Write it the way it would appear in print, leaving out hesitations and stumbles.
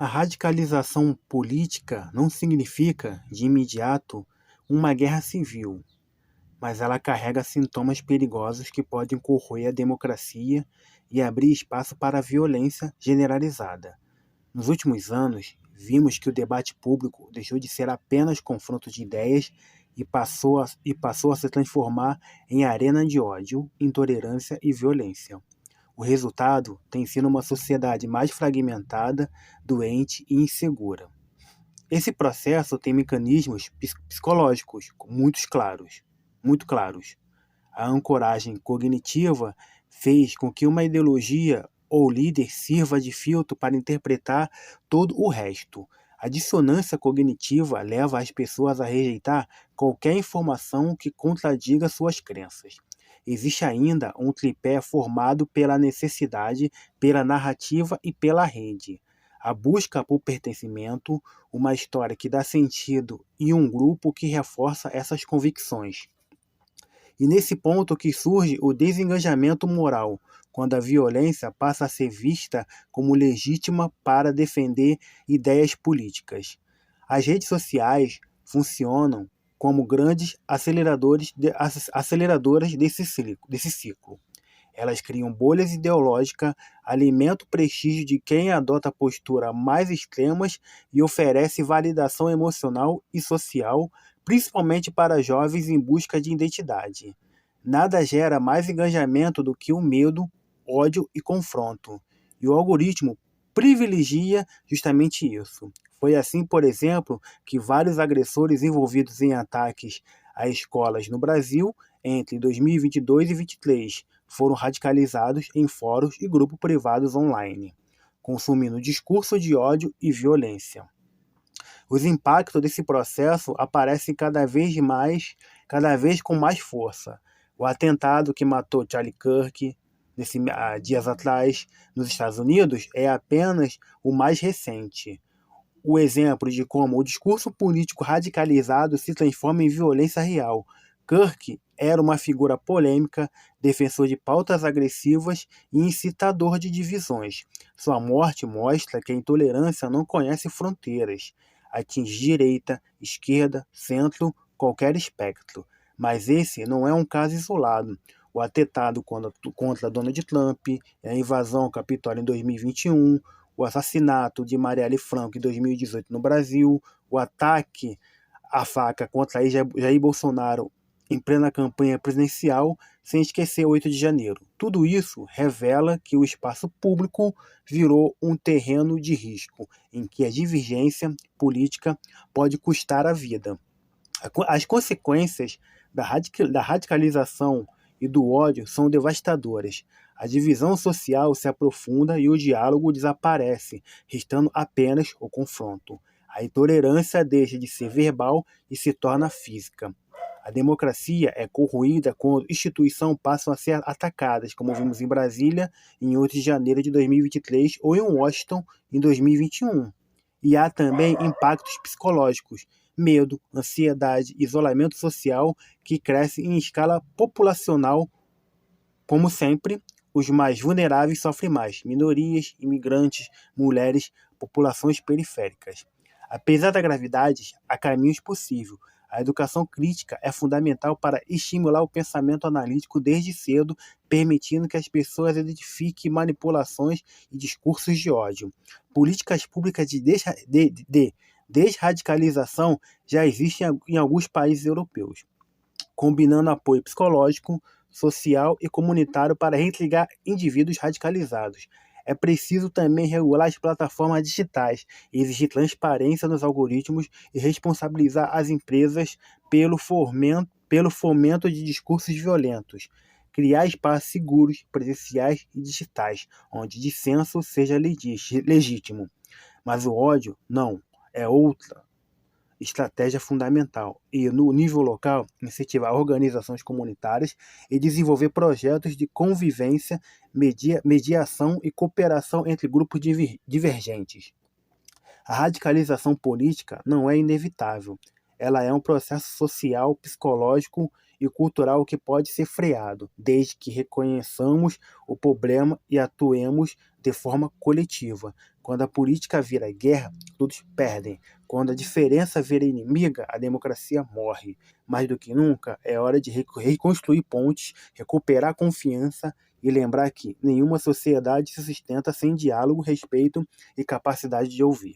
A radicalização política não significa, de imediato, uma guerra civil, mas ela carrega sintomas perigosos que podem corroer a democracia e abrir espaço para a violência generalizada. Nos últimos anos, vimos que o debate público deixou de ser apenas confronto de ideias e passou a se transformar em arena de ódio, intolerância e violência. O resultado tem sido uma sociedade mais fragmentada, doente e insegura. Esse processo tem mecanismos psicológicos muito claros. A ancoragem cognitiva fez com que uma ideologia ou líder sirva de filtro para interpretar todo o resto. A dissonância cognitiva leva as pessoas a rejeitar qualquer informação que contradiga suas crenças. Existe ainda um tripé formado pela necessidade, pela narrativa e pela rede. A busca por pertencimento, uma história que dá sentido e um grupo que reforça essas convicções. E nesse ponto que surge o desengajamento moral, quando a violência passa a ser vista como legítima para defender ideias políticas. As redes sociais funcionam como grandes aceleradoras desse ciclo. Elas criam bolhas ideológicas, alimentam o prestígio de quem adota posturas mais extremas e oferece validação emocional e social, principalmente para jovens em busca de identidade. Nada gera mais engajamento do que o medo, ódio e confronto. E o algoritmo privilegia justamente isso. Foi assim, por exemplo, que vários agressores envolvidos em ataques a escolas no Brasil entre 2022 e 2023 foram radicalizados em fóruns e grupos privados online, consumindo discurso de ódio e violência. Os impactos desse processo aparecem cada vez com mais força. O atentado que matou Charlie Kirk dias atrás nos Estados Unidos é apenas o mais recente. O exemplo de como o discurso político radicalizado se transforma em violência real. Kirk era uma figura polêmica, defensor de pautas agressivas e incitador de divisões. Sua morte mostra que a intolerância não conhece fronteiras. Atinge direita, esquerda, centro, qualquer espectro. Mas esse não é um caso isolado. O atentado contra Donald Trump, a invasão ao Capitólio em 2021, o assassinato de Marielle Franco em 2018 no Brasil, o ataque à faca contra Jair Bolsonaro em plena campanha presidencial, sem esquecer o 8 de janeiro. Tudo isso revela que o espaço público virou um terreno de risco, em que a divergência política pode custar a vida. As consequências da radicalização e do ódio são devastadoras. A divisão social se aprofunda e o diálogo desaparece, restando apenas o confronto. A intolerância deixa de ser verbal e se torna física. A democracia é corroída quando instituições passam a ser atacadas, como vimos em Brasília em 8 de janeiro de 2023 ou em Washington em 2021. E há também impactos psicológicos, medo, ansiedade, isolamento social que crescem em escala populacional. Como sempre, os mais vulneráveis sofrem mais: minorias, imigrantes, mulheres, populações periféricas. Apesar da gravidade, há caminhos possíveis. A educação crítica é fundamental para estimular o pensamento analítico desde cedo, permitindo que as pessoas identifiquem manipulações e discursos de ódio. Políticas públicas de desradicalização já existem em alguns países europeus, combinando apoio psicológico, social e comunitário para reintegrar indivíduos radicalizados. É preciso também regular as plataformas digitais, exigir transparência nos algoritmos e responsabilizar as empresas pelo fomento de discursos violentos. Criar espaços seguros, presenciais e digitais, onde dissenso seja legítimo. Mas o ódio, não, é outra estratégia fundamental. E, no nível local, incentivar organizações comunitárias e desenvolver projetos de convivência, mediação e cooperação entre grupos divergentes. A radicalização política não é inevitável. Ela é um processo social, psicológico e cultural que pode ser freado, desde que reconheçamos o problema e atuemos de forma coletiva. Quando a política vira guerra, todos perdem. Quando a diferença vira inimiga, a democracia morre. Mais do que nunca, é hora de reconstruir pontes, recuperar a confiança e lembrar que nenhuma sociedade se sustenta sem diálogo, respeito e capacidade de ouvir.